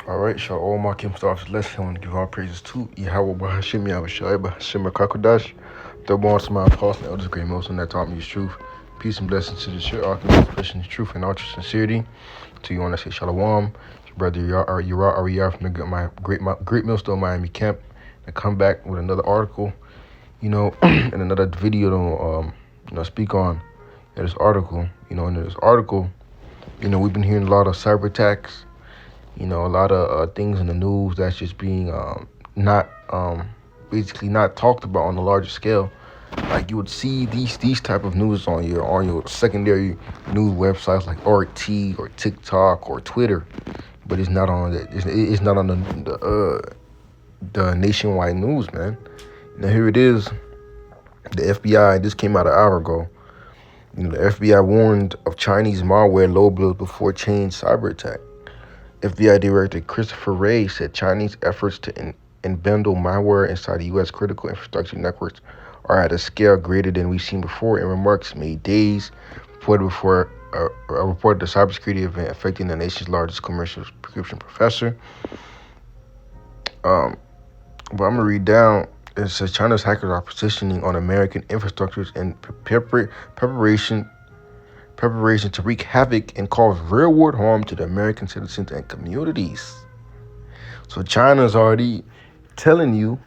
All right, so all my Kim stars, let's him and give all praises to Yahweh Bahashim Yahushua Bahashim Kakodash. The born to my apostle, elders, great Muslim that taught me his truth. Peace and blessings to the church, Archangel, expression the truth and all true sincerity. To you, want to say Shalom, your brother Yara Ariyah from my great millstone Miami camp. And come back with another article, and another video to speak on this article. In this article, we've been hearing a lot of cyber attacks. A lot of things in the news that's just being not basically not talked about on a larger scale. Like you would see these type of news on your secondary news websites like RT or TikTok or Twitter, but it's not on it's not on the nationwide news, man. Now here it is. The FBI, this came out an hour ago. The FBI warned of Chinese malware low bills before Chain cyber attack. FBI Director Christopher Wray said Chinese efforts to embedde malware inside the U.S. critical infrastructure networks are at a scale greater than we've seen before in remarks made days reported before reported a cybersecurity event affecting the nation's largest commercial prescription professor. But I'm going to read down. It says China's hackers are positioning on American infrastructures in preparation to wreak havoc and cause real-world harm to the American citizens and communities. So China's already telling you,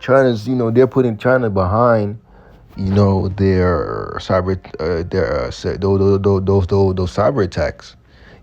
they're putting China behind, their cyber, those cyber attacks.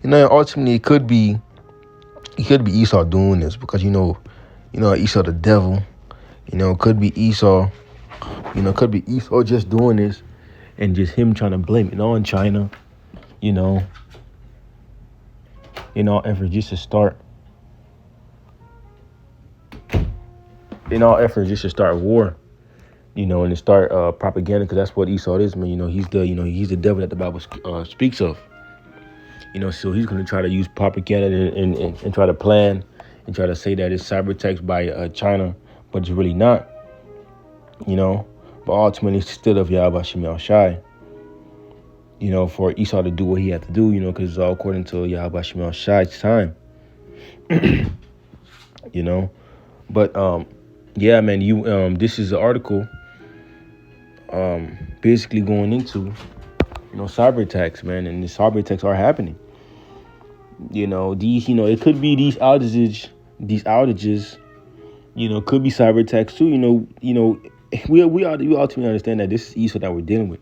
Ultimately it could be Esau doing this because Esau the devil. It could be Esau. Could be Esau just doing this. And just him trying to blame it on China, in all efforts just to start, war, and to start propaganda, because that's what Esau is, man. He's the devil that the Bible speaks of, so he's going to try to use propaganda and try to plan and try to say that it's cyber attacks by China, but it's really not, But ultimately, it's still of Yahweh Shemel Shai, for Esau to do what he had to do, because it's all according to Yahweh Shemel Shai's time, But, yeah, man, this is an article basically going into, cyber attacks, man, and the cyber attacks are happening. It could be these outages, could be cyber attacks too, we ultimately understand that this is Esau that we're dealing with,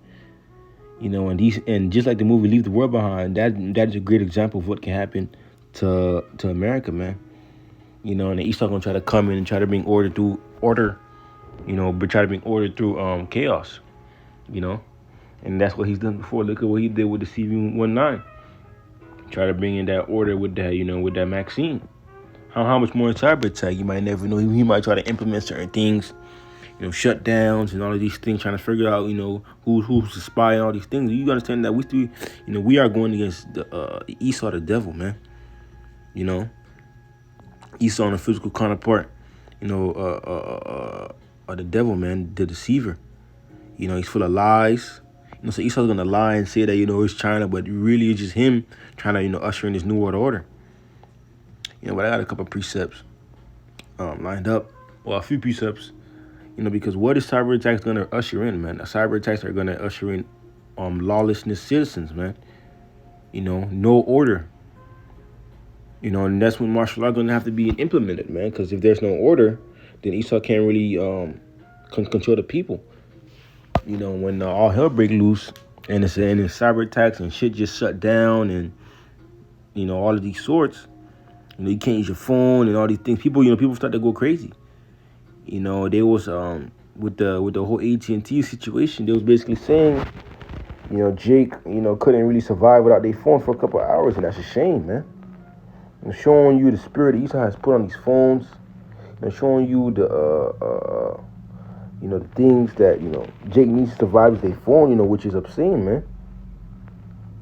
and just like the movie Leave the World Behind, that is a great example of what can happen to America, man. And Esau gonna try to come in and try to bring order, but try to bring order through chaos, and that's what he's done before. Look at what he did with the CV-19, try to bring in that order with that, with that Maxine. How much more cyber attack? You might never know. He might try to implement certain things, shutdowns and all of these things, trying to figure out, who's the spy and all these things. You understand that we are going against the Esau, the devil, man. Esau on the physical counterpart, the devil, man, the deceiver. He's full of lies. So Esau's gonna lie and say that it's China, but really it's just him trying to usher in this new world order. But I got a couple of precepts lined up. Well, a few precepts. Because what is cyber attacks gonna usher in, man? Cyber attacks are gonna usher in lawlessness citizens, man. No order. And that's when martial law gonna have to be implemented, man. Because if there's no order, then Esau can't really control the people. When all hell break loose and it's cyber attacks and shit just shut down and all of these sorts, you can't use your phone and all these things. People start to go crazy. They was with the whole AT&T situation. They was basically saying, Jake, couldn't really survive without their phone for a couple of hours, and that's a shame, man. Showing you the spirit that Esau has put on these phones, showing you the the things that Jake needs to survive with their phone, which is obscene, man.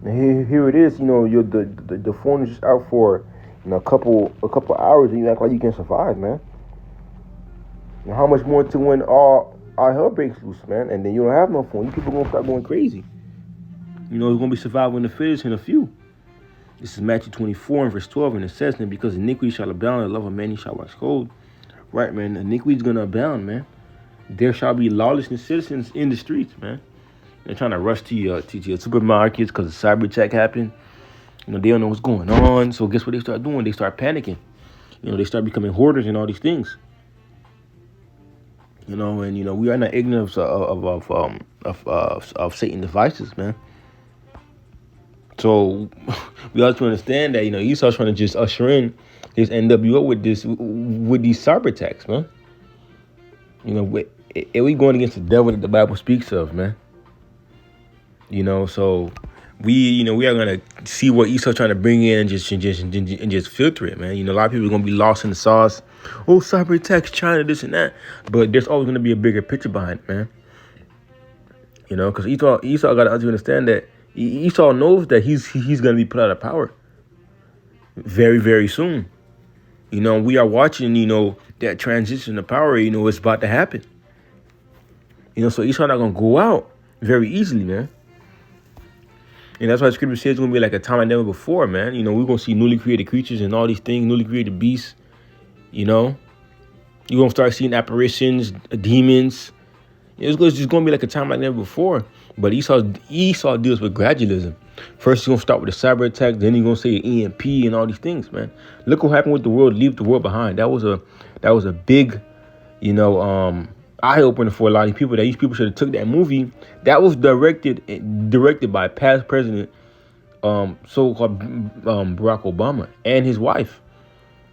And here it is, the phone is just out for a couple hours, and you act like you can survive, man. And how much more to when all hell breaks loose, man, and then you don't have no phone? You people gonna start going crazy. It's gonna be surviving the fittest and a few. This is Matthew 24 and verse 12, and it says, "And because iniquity shall abound, the love of many shall wax cold." Right, man. Iniquity is gonna abound, man. There shall be lawlessness citizens in the streets, man. They're trying to rush to your supermarkets because a cyber attack happened. They don't know what's going on. So guess what they start doing? They start panicking. They start becoming hoarders and all these things. And we are not ignorant of Satan's devices, man. So we also understand that Esau's trying to just usher in his NWO with these cyber attacks, man. We going against the devil that the Bible speaks of, man. So we are gonna see what Esau's trying to bring in and just filter it, man. A lot of people are gonna be lost in the sauce. Oh, cyber attacks, China, this and that. But there's always gonna be a bigger picture behind it, man. Because Esau got to understand that Esau knows that he's gonna be put out of power very, very soon. We are watching, that transition to power. It's about to happen. So Esau not gonna go out very easily, man. And that's why the scripture says it's going to be like a time like never before, man. We're going to see newly created creatures and all these things, newly created beasts. You're going to start seeing apparitions, demons. It's just going to be like a time like never before. But Esau deals with gradualism. First, he's going to start with a cyber attack. Then he's going to say EMP and all these things, man. Look what happened with the world. Leave the world behind. That was a big, eye opener for a lot of people. That these people should have took that movie that was directed by past president, so-called Barack Obama and his wife,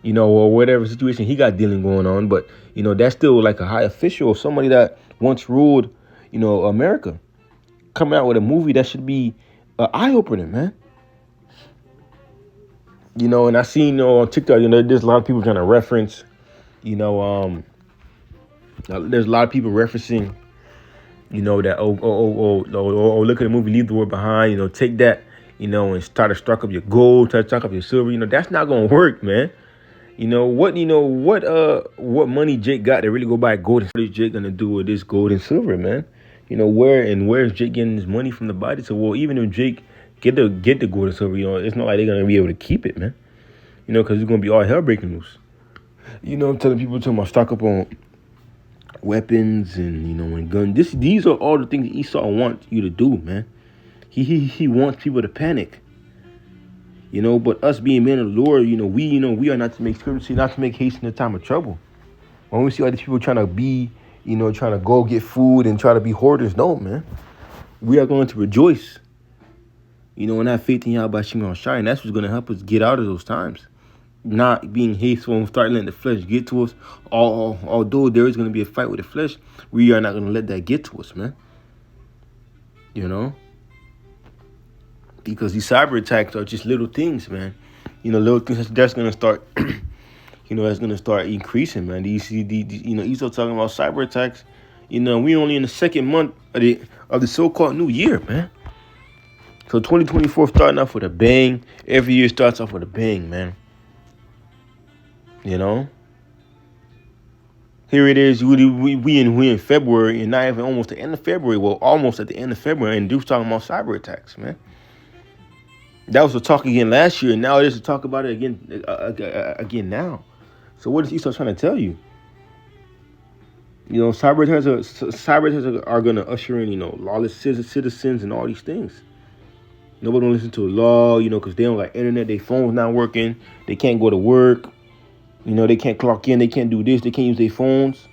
or whatever situation he got dealing going on. But that's still like a high official or somebody that once ruled, America, coming out with a movie that should be an eye opener, man. And I seen on TikTok, there's a lot of people trying to reference, there's a lot of people referencing, that look at the movie, leave the world behind, take that, and start to stock up your gold, try to stock up your silver. That's not gonna work, man. What money Jake got to really go buy gold? What is Jake gonna do with this gold and silver, man? Where is Jake getting his money from the body? So, well, even if Jake get the gold and silver, it's not like they're gonna be able to keep it, man. Because it's gonna be all hell breaking loose. I'm telling people to stock up on weapons and and guns. These are all the things Esau wants you to do, man. He wants people to panic. But us being men of the Lord, we are not to make scripture, not to make haste in the time of trouble. When we see other people trying to be, trying to go get food and try to be hoarders, no, man. We are going to rejoice. And have faith in Yahweh Shimon Shai, and that's what's going to help us get out of those times. Not being hasteful and start letting the flesh get to us. Although there is going to be a fight with the flesh, we are not going to let that get to us, man. Because these cyber attacks are just little things, man. Little things that's going to start, that's going to start increasing, man. Esau talking about cyber attacks. We only in the second month of the so-called new year, man. So 2024 starting off with a bang. Every year starts off with a bang, man. Here it is. We in February, and not even almost the end of February. Well, almost at the end of February, and Duke's talking about cyber attacks, man. That was the talk again last year, and now it is to talk about it again now. So what is Esau trying to tell you? Cyber attacks are going to usher in, lawless citizens and all these things. Nobody don't listen to a law, because they don't got internet. Their phone's not working. They can't go to work. They can't clock in. They can't do this. They can't use their phones.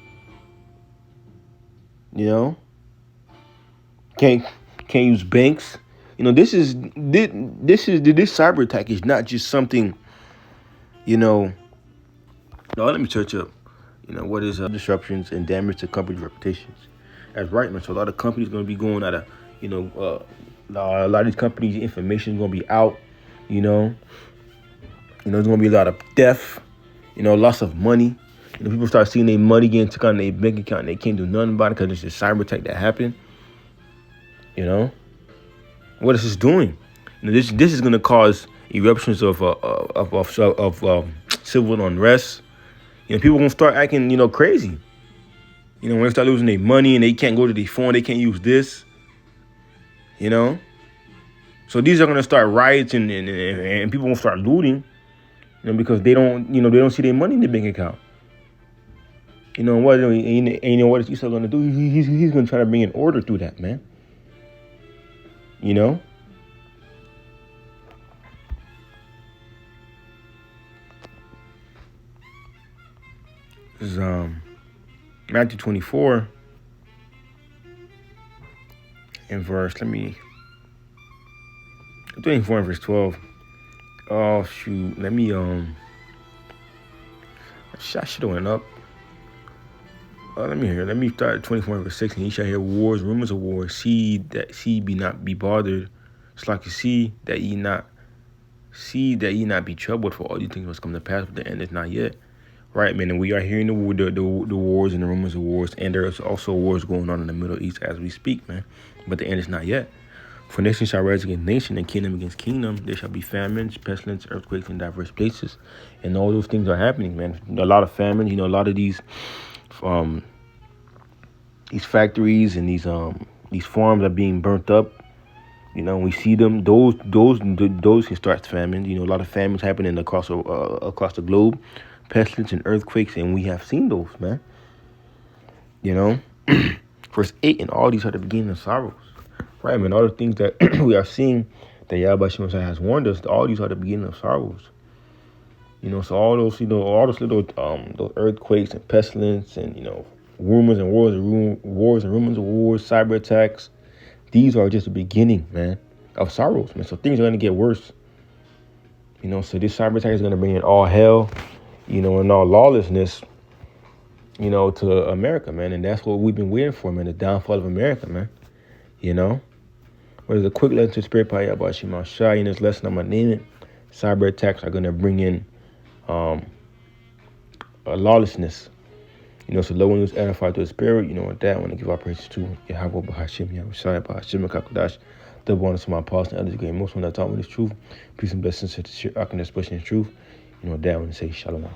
Can't use banks. This cyber attack is not just something. No, let me search up. What is disruptions and damage to company reputations? That's right, man. So a lot of companies going to be going out of. A lot of these companies' information is going to be out. There's going to be a lot of theft. Loss of money. People start seeing their money getting took out of their bank account and they can't do nothing about it because it's a cyber attack that happened. What is this doing? This is going to cause eruptions of civil unrest. People going to start acting, crazy. When they start losing their money and they can't go to their phone, they can't use this. So these are gonna start riots and people won't start looting, because they don't see their money in the bank account. What? What Esau gonna do? He's gonna try to bring an order through that, man. You know. This is Matthew 24 and verse. 24 and verse 12. Oh shoot! Let me I should have went up. Let me start at 24 and verse 16. Ye shall hear wars, rumors of wars. See be not be bothered. It's like you see that ye not be troubled, for all these things must come to pass, but the end is not yet. Right, man. And we are hearing the wars and the rumors of wars, and there is also wars going on in the Middle East as we speak, man. But the end is not yet. For nation shall rise against nation, and kingdom against kingdom. There shall be famines, pestilence, earthquakes in diverse places, and all those things are happening, man. A lot of famine. A lot of these factories and these farms are being burnt up. We see them. Those can start famine. A lot of famines happening across the globe, pestilence and earthquakes, and we have seen those, man. Verse 8, and all these are the beginning of sorrows. Right, man. All the things that we are seeing that Yahweh Shemashah has warned us, all these are the beginning of sorrows. So all those, all those little those earthquakes and pestilence and rumors and wars and rumors of wars, cyber attacks. These are just the beginning, man, of sorrows, man. So things are gonna get worse. So this cyber attack is gonna bring in all hell, and all lawlessness, to America, man. And that's what we've been waiting for, man. The downfall of America, man. What is a quick lesson to spirit by Yahweh Shemashah? In this lesson, I'm gonna name it. Cyber attacks are gonna bring in a lawlessness. So low one is edified to the spirit. With that, I want to give our praises to Yahweh Bahashim, Yahweh Bahashim, Kakodash, the bonus of my apostles and others. Most when I talk with this truth, peace and blessings to the shit, I can express in truth. With that, I want to say shalom.